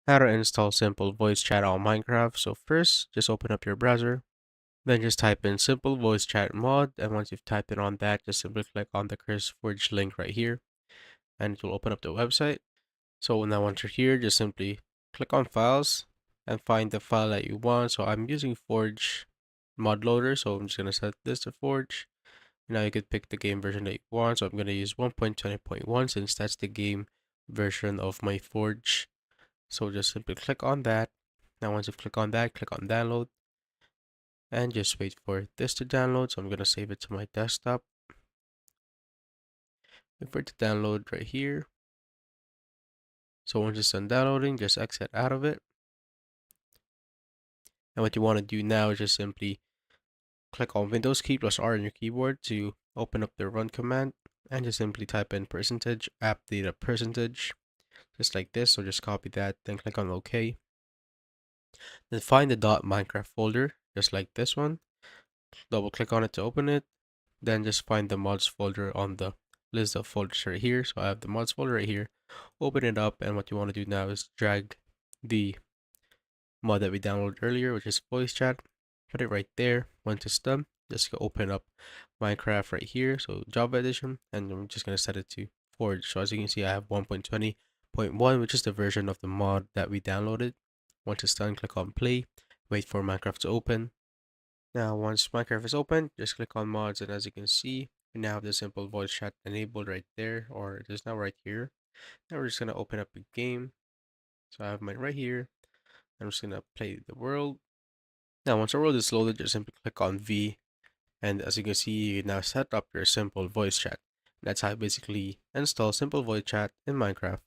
How to install simple voice chat on Minecraft. So first, just open up your browser, then just type in simple voice chat mod, and once you've typed it on that, just simply click on the CurseForge link right here, and it will open up the website. So now once you're here, just simply click on files and find the file that you want. So I'm using Forge mod loader, so I'm just gonna set this to Forge. Now you could pick the game version that you want. So I'm gonna use 1.20.1 since that's the game version of my Forge. So just simply click on that. Now once you click on that, click on download and just wait for this to download. So I'm gonna save it to my desktop. Wait for it to download right here. So once it's done downloading, just exit out of it. And what you want to do now is just simply click on Windows key plus R on your keyboard to open up the run command and just simply type in percentage app data percentage just like this. So just copy that, then click on OK. Then find the .minecraft folder just like this one. Double click on it to open it. Then just find the mods folder on the list of folders right here. So I have the mods folder right here. Open it up, and what you want to do now is drag the mod that we downloaded earlier, which is voice chat. Put it right there. Once it's done, just go open up Minecraft right here. So Java edition, and I'm just gonna set it to Forge. So as you can see, I have 1.20.1, which is the version of the mod that we downloaded. Once it's done, click on play. Wait for Minecraft to open. Now, once Minecraft is open, just click on mods, and as you can see, we now have the simple voice chat enabled right there, or it is now right here. Now we're just gonna open up a game. So I have mine right here. I'm just gonna play the world. Now, once the world is loaded, just simply click on V, and as you can see, you now set up your simple voice chat. That's how you basically install simple voice chat in Minecraft.